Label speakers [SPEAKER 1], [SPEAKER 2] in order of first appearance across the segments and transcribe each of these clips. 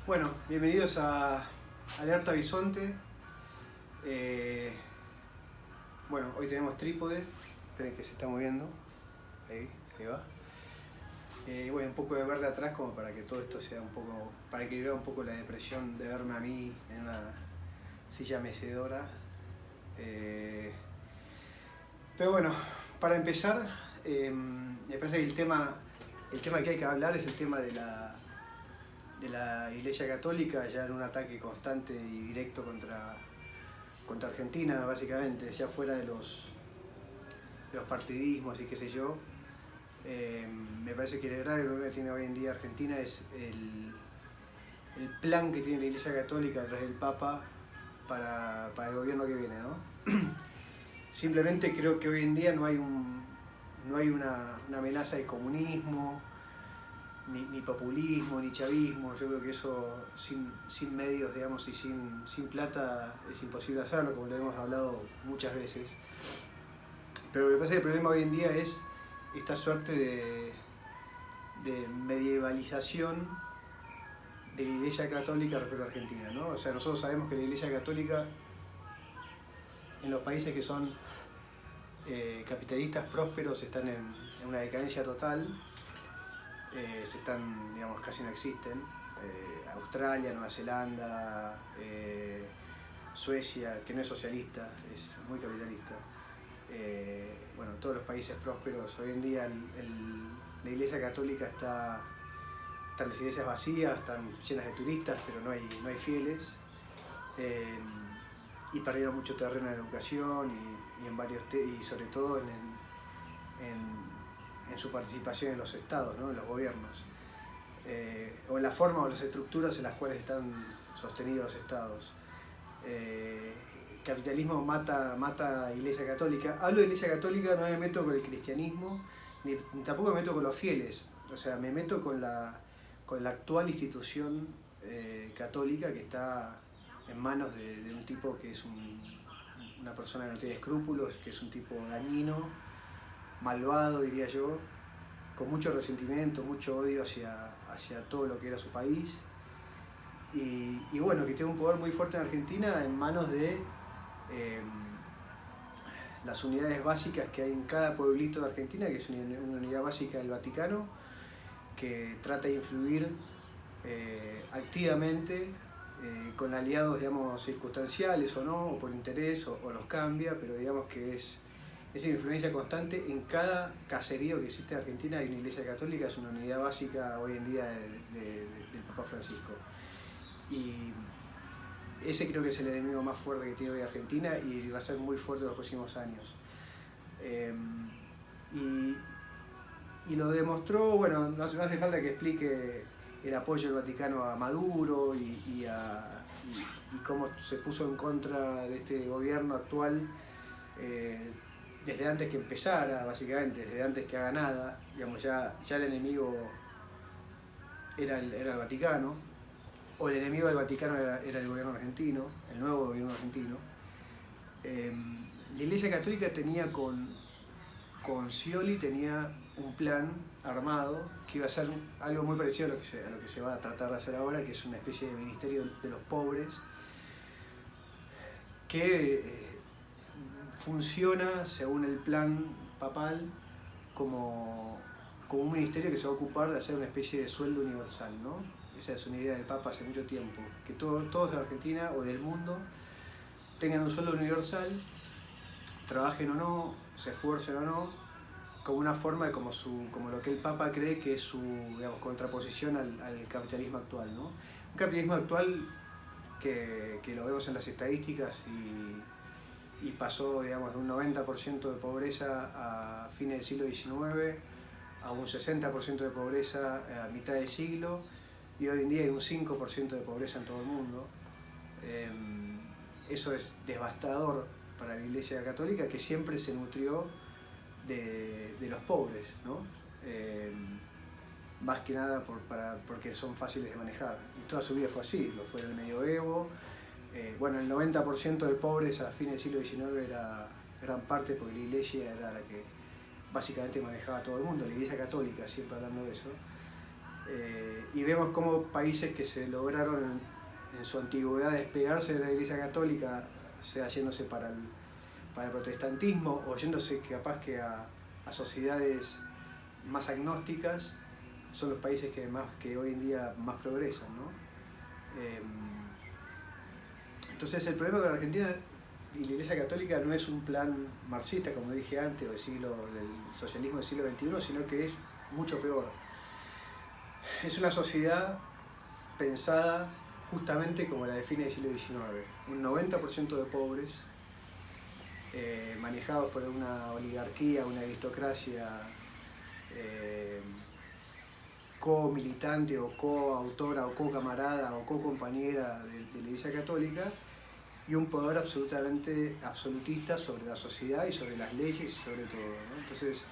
[SPEAKER 1] Bueno, bienvenidos a Alerta Bisonte. Bueno, hoy tenemos trípode. Esperen que se está moviendo. Ahí va. Bueno, un poco de verde atrás como para que todo esto sea un poco, para equilibrar un poco la depresión de verme a mí en una silla mecedora. Pero bueno, para empezar, me parece que el tema que hay que hablar es el tema de la Iglesia Católica, ya en un ataque constante y directo contra Argentina, básicamente, ya fuera de los partidismos y qué sé yo. Me parece que el grave problema que tiene hoy en día Argentina es el plan que tiene la Iglesia Católica a través del Papa para el gobierno que viene, ¿no? Simplemente creo que hoy en día no hay una amenaza de comunismo, ni populismo, ni chavismo. Yo creo que eso sin medios, digamos, y sin plata es imposible hacerlo, como lo hemos hablado muchas veces. Pero lo que pasa es que el problema hoy en día es esta suerte de medievalización de la Iglesia Católica respecto a Argentina, ¿no? O sea, nosotros sabemos que la Iglesia Católica en los países que son capitalistas prósperos están en una decadencia total. Digamos, casi no existen. Australia, Nueva Zelanda, Suecia, que no es socialista, es muy capitalista. Bueno, todos los países prósperos. Hoy en día la Iglesia Católica están las iglesias vacías, están llenas de turistas, pero no hay fieles. Y perdieron mucho terreno en la educación y sobre todo en su participación en los estados, ¿no? En los gobiernos, o en la forma o las estructuras en las cuales están sostenidos los estados. Capitalismo mata Iglesia Católica. Hablo de Iglesia Católica, no me meto con el cristianismo, ni tampoco me meto con los fieles. O sea, me meto con la actual institución católica, que está en manos de un tipo que es una persona que no tiene escrúpulos, que es un tipo dañino, malvado, diría yo, con mucho resentimiento, mucho odio hacia todo lo que era su país. Y bueno, que tiene un poder muy fuerte en Argentina en manos de las unidades básicas que hay en cada pueblito de Argentina, que es una unidad básica del Vaticano, que trata de influir activamente con aliados, digamos, circunstanciales o no, o por interés, o los cambia, pero digamos que es influencia constante. En cada caserío que existe en Argentina hay una iglesia católica, es una unidad básica hoy en día del Papa Francisco. Y ese creo que es el enemigo más fuerte que tiene hoy Argentina y va a ser muy fuerte en los próximos años. Y lo demostró, bueno, no hace falta que explique el apoyo del Vaticano a Maduro y cómo se puso en contra de este gobierno actual desde antes que empezara, básicamente, desde antes que haga nada. Digamos, ya el enemigo era el Vaticano, o el enemigo del Vaticano era el gobierno argentino, el nuevo gobierno argentino. La Iglesia Católica tenía con Scioli tenía un plan armado que iba a ser algo muy parecido a lo que se va a tratar de hacer ahora, que es una especie de ministerio de los pobres, que funciona según el plan papal como un ministerio que se va a ocupar de hacer una especie de sueldo universal, ¿no? Esa es una idea del Papa hace mucho tiempo, que todos en Argentina o en el mundo tengan un sueldo universal, trabajen o no, se esfuercen o no, como una forma de como lo que el Papa cree que es su, digamos, contraposición al capitalismo actual, ¿no? Un capitalismo actual que lo vemos en las estadísticas y pasó, digamos, de un 90% de pobreza a fines del siglo XIX a un 60% de pobreza a mitad del siglo, y hoy en día hay un 5% de pobreza en todo el mundo. Eso es devastador para la Iglesia Católica, que siempre se nutrió de los pobres, ¿no? Más que nada porque son fáciles de manejar. Y toda su vida fue así, lo fue en el medioevo. Bueno, el 90% de pobres a fines del siglo XIX era gran parte porque la Iglesia era la que básicamente manejaba a todo el mundo, la Iglesia Católica, siempre hablando de eso. Y vemos cómo países que se lograron en su antigüedad despegarse de la Iglesia Católica, sea yéndose para el protestantismo o yéndose capaz que a sociedades más agnósticas, son los países que hoy en día más progresan, ¿no? Entonces el problema con la Argentina y la Iglesia Católica no es un plan marxista, como dije antes, o del socialismo del siglo XXI, sino que es mucho peor. Es una sociedad pensada justamente como la define el siglo XIX. Un 90% de pobres, manejados por una oligarquía, una aristocracia co-militante o co-autora o co-camarada o co-compañera de la Iglesia Católica, y un poder absolutista sobre la sociedad y sobre las leyes y sobre todo, ¿no? Entonces,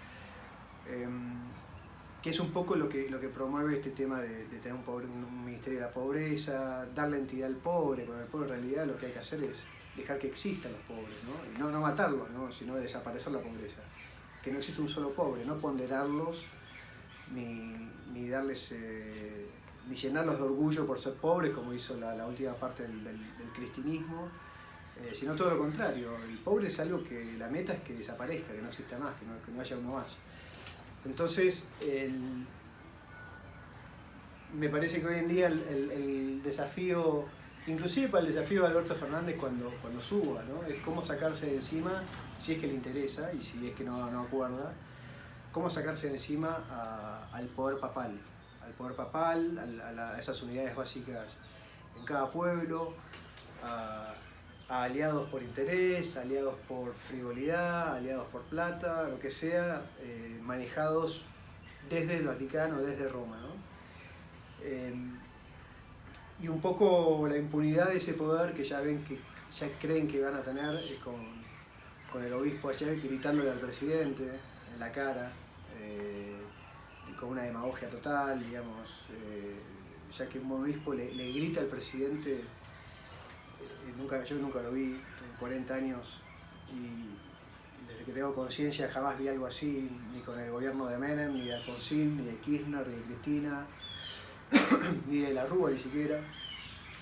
[SPEAKER 1] que es un poco lo que promueve este tema de tener un Ministerio de la Pobreza, darle entidad al pobre, cuando el pobre en realidad lo que hay que hacer es dejar que existan los pobres, ¿no? Y no matarlos, ¿no? Sino desaparecer la pobreza. Que no existe un solo pobre, no ponderarlos, ni darles, ni llenarlos de orgullo por ser pobres, como hizo la última parte del cristianismo, sino todo lo contrario. El pobre es algo que la meta es que desaparezca, que no exista más, que no haya uno más. Entonces, me parece que hoy en día el desafío, inclusive para el desafío de Alberto Fernández cuando suba, ¿no? Es cómo sacarse de encima, si es que le interesa y si es que no acuerda, cómo sacarse de encima al poder papal, a esas unidades básicas en cada pueblo, a aliados por interés, aliados por frivolidad, aliados por plata, lo que sea, manejados desde el Vaticano, desde Roma, ¿no? Y un poco la impunidad de ese poder que ya creen que van a tener con el obispo ayer gritándole al presidente en la cara, y con una demagogia total, digamos, ya que un obispo le grita al presidente. Yo nunca lo vi, tengo 40 años y desde que tengo conciencia jamás vi algo así, ni con el gobierno de Menem, ni de Alfonsín, ni de Kirchner, ni de Cristina, ni de la Rúa ni siquiera.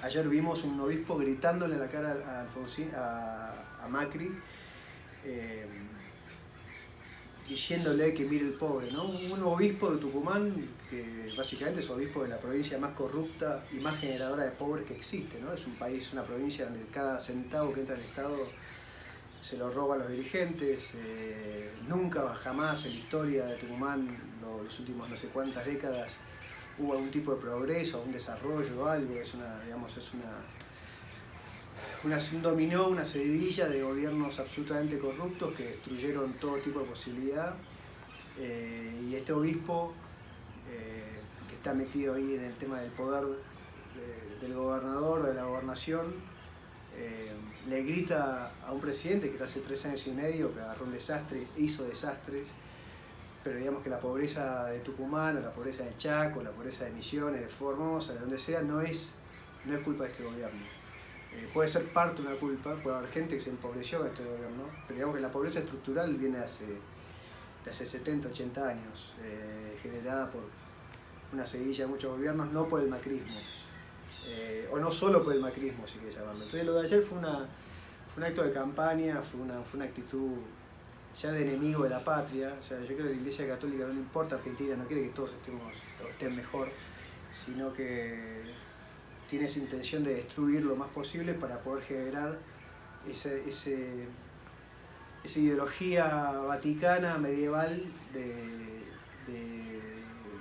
[SPEAKER 1] Ayer vimos un obispo gritándole en la cara a Alfonsín, a Macri, diciéndole que mire el pobre, ¿no? Un obispo de Tucumán que básicamente es obispo de la provincia más corrupta y más generadora de pobres que existe, ¿no? Es un país, una provincia donde cada centavo que entra al Estado se lo roban los dirigentes. Nunca, jamás en la historia de Tucumán, los últimos no sé cuántas décadas, hubo algún tipo de progreso, un desarrollo o algo. Un dominó, una seguidilla de gobiernos absolutamente corruptos que destruyeron todo tipo de posibilidad, y este obispo que está metido ahí en el tema del poder del gobernador, de la gobernación, le grita a un presidente que hace 3 años y medio que agarró un desastre, hizo desastres, pero digamos que la pobreza de Tucumán, o la pobreza de Chaco, la pobreza de Misiones, de Formosa, de donde sea, no es culpa de este gobierno. Puede ser parte de una culpa, puede haber gente que se empobreció en este gobierno, pero digamos que la pobreza estructural viene de hace 70, 80 años, generada por una seguidilla de muchos gobiernos, no por el macrismo, o no solo por el macrismo, si quieres llamarlo. Entonces lo de ayer fue un acto de campaña, fue una actitud ya de enemigo de la patria. O sea, yo creo que la Iglesia Católica no le importa a Argentina, no quiere que todos estén mejor, sino que tiene esa intención de destruir lo más posible para poder generar esa ideología vaticana medieval de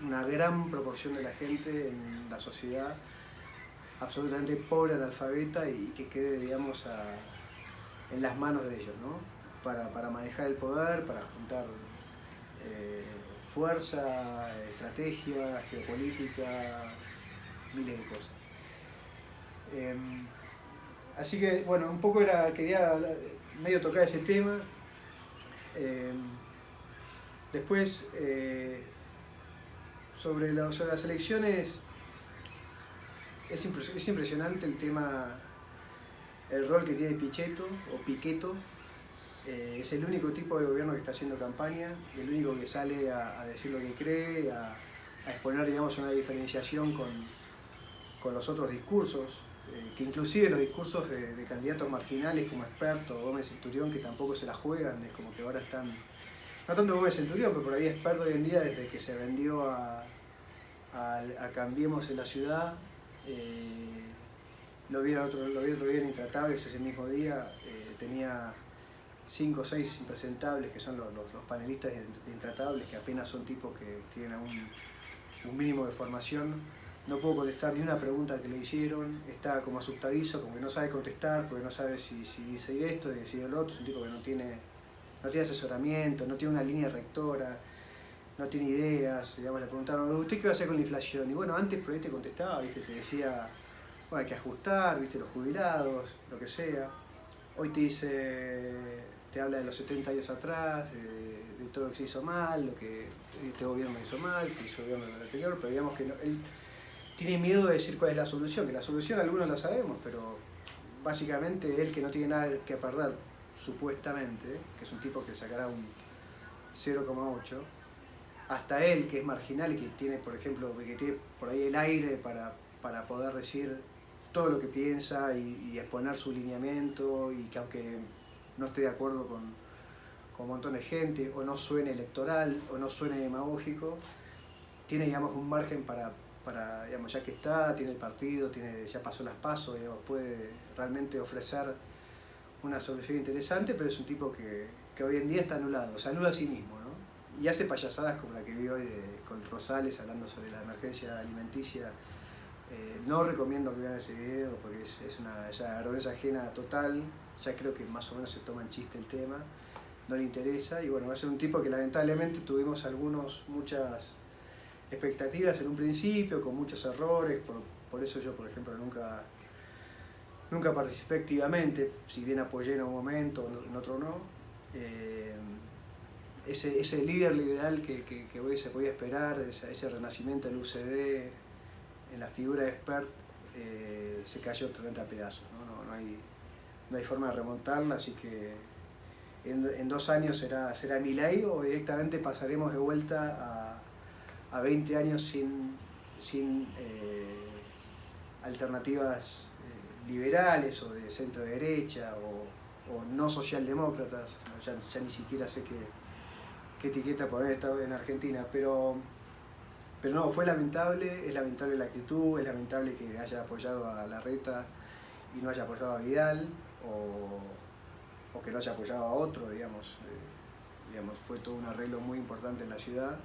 [SPEAKER 1] una gran proporción de la gente en la sociedad absolutamente pobre, analfabeta, y que quede, digamos, en las manos de ellos, ¿no? Para manejar el poder, para juntar fuerza, estrategia, geopolítica, miles de cosas. Así que, bueno, un poco quería medio tocar ese tema. Después, sobre las elecciones, es impresionante el rol que tiene Pichetto o Piquetto. Es el único tipo de gobierno que está haciendo campaña, el único que sale a decir lo que cree, a exponer, digamos, una diferenciación con los otros discursos, que inclusive los discursos de candidatos marginales como Expert o Gómez Centurión, que tampoco se la juegan, es como que ahora están, no tanto Gómez Centurión, pero por ahí Expert hoy en día, desde que se vendió a Cambiemos en la Ciudad, lo vi otro día en Intratables ese mismo día, tenía 5 o 6 impresentables, que son los panelistas de Intratables, que apenas son tipos que tienen un mínimo de formación. No puedo contestar ni una pregunta que le hicieron, está como asustadizo, como que no sabe contestar, porque no sabe si decir esto, si decir lo otro. Es un tipo que no tiene asesoramiento, no tiene una línea rectora, no tiene ideas. Digamos, le preguntaron, ¿usted qué va a hacer con la inflación? Y bueno, antes por ahí te contestaba, ¿viste? Te decía, bueno, hay que ajustar, ¿viste? Los jubilados, lo que sea. Hoy te dice, te habla de los 70 años atrás, de todo lo que se hizo mal, lo que este gobierno hizo mal, que hizo el gobierno anterior, pero digamos que no, él tiene miedo de decir cuál es la solución, que la solución algunos la sabemos, pero básicamente él, que no tiene nada que perder, supuestamente, que es un tipo que sacará un 0,8, hasta él, que es marginal y que tiene, por ejemplo, que tiene por ahí el aire para poder decir todo lo que piensa y exponer su lineamiento, y que aunque no esté de acuerdo con un montón de gente, o no suene electoral, o no suene demagógico, tiene, digamos, un margen para digamos, ya que está, tiene el partido, ya pasó las PASO, digamos, puede realmente ofrecer una solución interesante, pero es un tipo que hoy en día está anulado, se anula a sí mismo, ¿no? Y hace payasadas como la que vi hoy con Rosales hablando sobre la emergencia alimenticia. No recomiendo que vean ese video porque es una vergüenza ajena total. Ya creo que más o menos se toma en chiste el tema, no le interesa, y bueno, va a ser un tipo que lamentablemente tuvimos muchas expectativas en un principio, con muchos errores, por eso yo, por ejemplo, nunca participé activamente, si bien apoyé en un momento, en otro no. Ese líder liberal que hoy se podía esperar, ese renacimiento del UCD, en la figura de Expert, se cayó totalmente a pedazos, ¿no? No hay forma de remontarla, así que en 2 años será Milei, o directamente pasaremos de vuelta a 20 años sin alternativas liberales o de centro derecha o no socialdemócratas. Ya ni siquiera sé qué etiqueta poner esta en Argentina, pero no, fue lamentable, es lamentable la actitud, es lamentable que haya apoyado a Larreta y no haya apoyado a Vidal, o que no haya apoyado a otro, digamos. Fue todo un arreglo muy importante en la ciudad.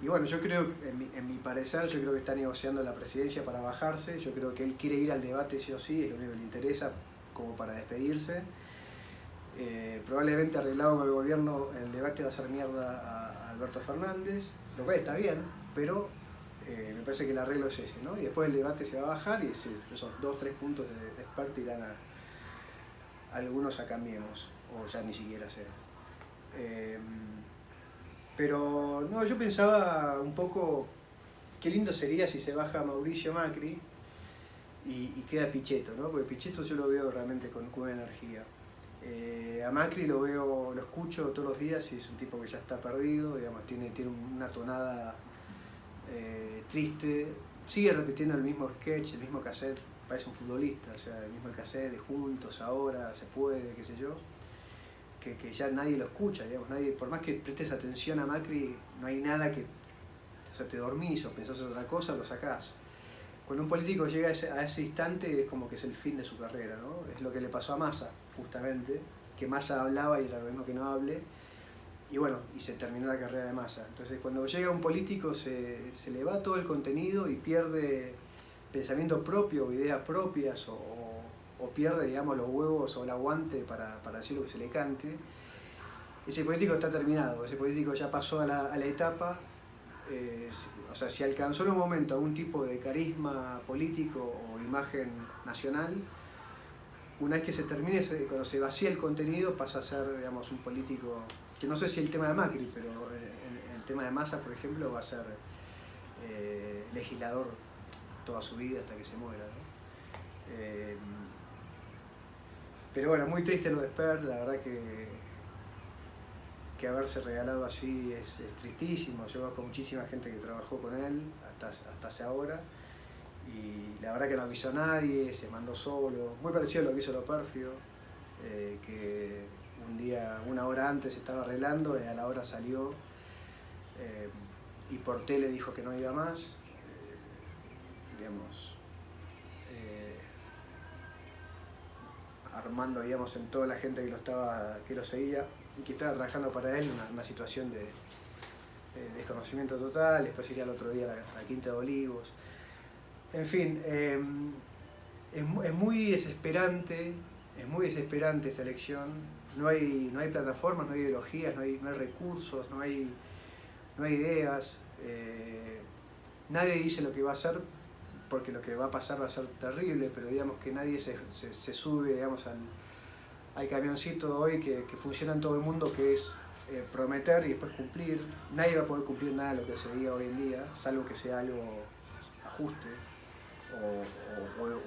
[SPEAKER 1] Y bueno, yo creo, en mi parecer, yo creo que está negociando la presidencia para bajarse. Yo creo que él quiere ir al debate sí o sí, es lo único que le interesa, como para despedirse. Probablemente arreglado con el gobierno, el debate va a hacer mierda a Alberto Fernández, lo cual está bien, pero me parece que el arreglo es ese, ¿no? Y después el debate se va a bajar y esos 2-3 puntos de experto irán algunos a Cambiemos, o ya ni siquiera sé. Pero no, yo pensaba un poco qué lindo sería si se baja Mauricio Macri y queda Pichetto, ¿no? Porque Pichetto yo lo veo realmente con energía. A Macri lo escucho todos los días y es un tipo que ya está perdido, digamos, tiene una tonada triste, sigue repitiendo el mismo sketch, el mismo cassette, parece un futbolista, o sea, el mismo cassette de juntos, ahora, se puede, qué sé yo, que ya nadie lo escucha, digamos, por más que prestes atención a Macri, no hay nada que, o sea, te dormís o pensás en otra cosa, lo sacás. Cuando un político llega a ese instante es como que es el fin de su carrera, ¿no? Es lo que le pasó a Massa, justamente, que Massa hablaba y era lo mismo que no hable, y bueno, y se terminó la carrera de Massa. Entonces cuando llega un político se le va todo el contenido y pierde pensamiento propio, ideas propias, o pierde, digamos, los huevos o el aguante para decir lo que se le cante. Ese político está terminado, ese político ya pasó a la etapa. O sea, si alcanzó en un momento algún tipo de carisma político o imagen nacional, una vez que se termine, cuando se vacía el contenido, pasa a ser, digamos, un político, que no sé si el tema de Macri, pero el tema de Massa, por ejemplo, va a ser legislador toda su vida hasta que se muera, ¿no? Pero bueno, muy triste lo de Esper, la verdad que que haberse regalado así es tristísimo. Yo conozco muchísima gente que trabajó con él hasta hace ahora. Y la verdad que no avisó a nadie, se mandó solo. Muy parecido a lo que hizo Lo Pérfido, que un día, una hora antes estaba arreglando y a la hora salió y por tele dijo que no iba más. Digamos, armando, digamos, en toda la gente que lo seguía y que estaba trabajando para él, una situación de desconocimiento total. Después iría al otro día a la Quinta de Olivos. En fin, es muy desesperante esta elección. No hay plataformas, no hay ideologías, no hay recursos, no hay ideas. Nadie dice lo que va a hacer, porque lo que va a pasar va a ser terrible, pero digamos que nadie se sube, digamos, al camioncito hoy que funciona en todo el mundo, que es prometer y después cumplir. Nadie va a poder cumplir nada de lo que se diga hoy en día, salvo que sea algo ajuste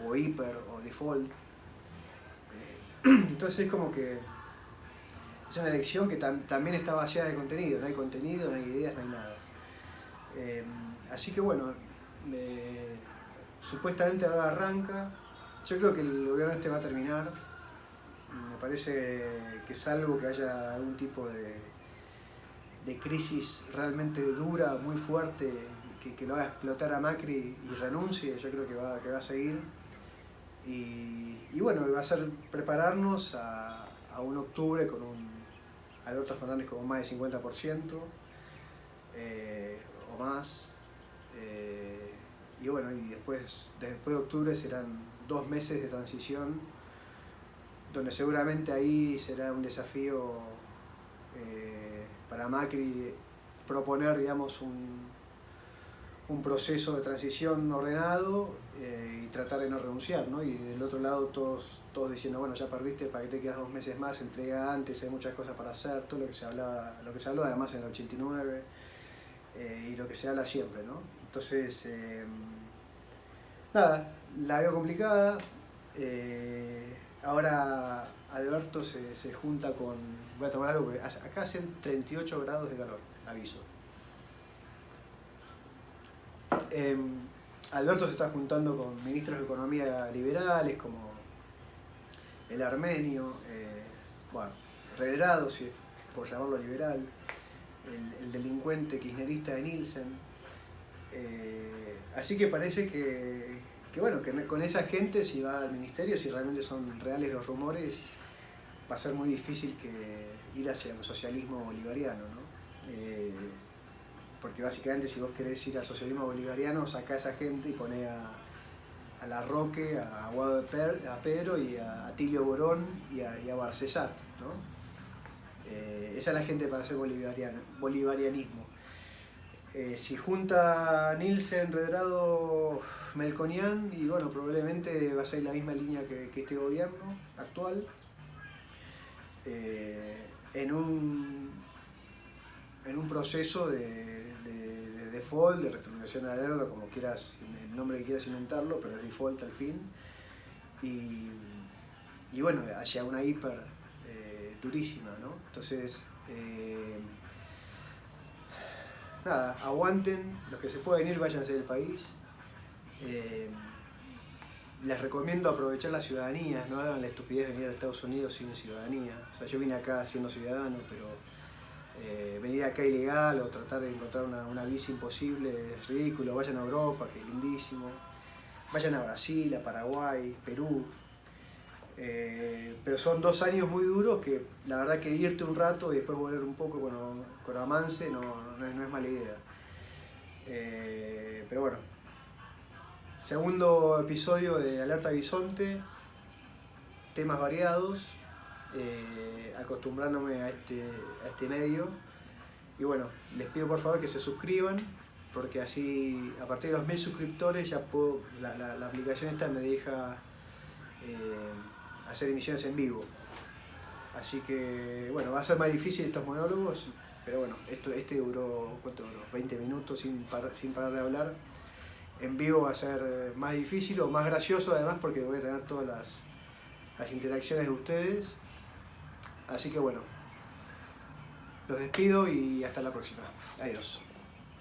[SPEAKER 1] o hiper o default. Entonces es como que es una elección que también está vaciada de contenido. No hay contenido, no hay ideas, no hay nada. Así que bueno, supuestamente ahora arranca. Yo creo que el gobierno este va a terminar. Me parece que salvo que haya algún tipo de crisis realmente dura, muy fuerte, que lo haga explotar a Macri y renuncie, yo creo que va a seguir. Y bueno, va a ser prepararnos a un octubre con un Alberto Fernández con más de 50% o más. Y bueno, y después de octubre serán 2 meses de transición, donde seguramente ahí será un desafío para Macri proponer, digamos, un proceso de transición ordenado y tratar de no renunciar, ¿no? Y del otro lado todos diciendo, bueno, ya perdiste, ¿para qué te quedas 2 meses más? Entrega antes, hay muchas cosas para hacer, todo lo que se habló además en el 89 y lo que se habla siempre, ¿no? Entonces, nada, la veo complicada. Ahora Alberto se junta con... Voy a tomar algo, porque acá hacen 38 grados de calor, aviso. Alberto se está juntando con ministros de economía liberales como el armenio, bueno, Redrado, si por llamarlo liberal, el delincuente kirchnerista de Nielsen. Así que parece que bueno, que con esa gente, si va al ministerio, si realmente son reales los rumores, va a ser muy difícil ir hacia un socialismo bolivariano, ¿no? Porque básicamente si vos querés ir al socialismo bolivariano, sacá a esa gente y poné a Larroque, a Guado a Pedro y a Tilio Borón y a Barcesat, ¿no? Esa es la gente para hacer bolivarianismo. Si junta Nielsen, Redrado, Melconian, y bueno, probablemente va a ser la misma línea que este gobierno actual, en un proceso de default, de reestructuración de la deuda, como quieras, el nombre que quieras inventarlo, pero es default al fin, y bueno, hacia una hiper durísima, ¿no? Entonces, nada, aguanten, los que se pueden ir, váyanse del país. Les recomiendo aprovechar la ciudadanía, no hagan la estupidez de venir a Estados Unidos sin ciudadanía. O sea, yo vine acá siendo ciudadano, pero venir acá ilegal o tratar de encontrar una visa imposible es ridículo. Vayan a Europa, que es lindísimo. Vayan a Brasil, a Paraguay, Perú. Pero son 2 años muy duros que la verdad que irte un rato y después volver un poco con avance no es mala idea. Pero bueno, segundo episodio de Alerta Bisonte, temas variados, acostumbrándome a este medio. Y bueno, les pido por favor que se suscriban, porque así a partir de los 1000 suscriptores ya puedo, la aplicación esta me deja hacer emisiones en vivo. Así que bueno, va a ser más difícil estos monólogos, pero bueno, este duró, ¿cuánto duró? 20 minutos sin parar de hablar. En vivo va a ser más difícil o más gracioso además, porque voy a tener todas las interacciones de ustedes. Así que bueno, Los despido y hasta la próxima. Adiós.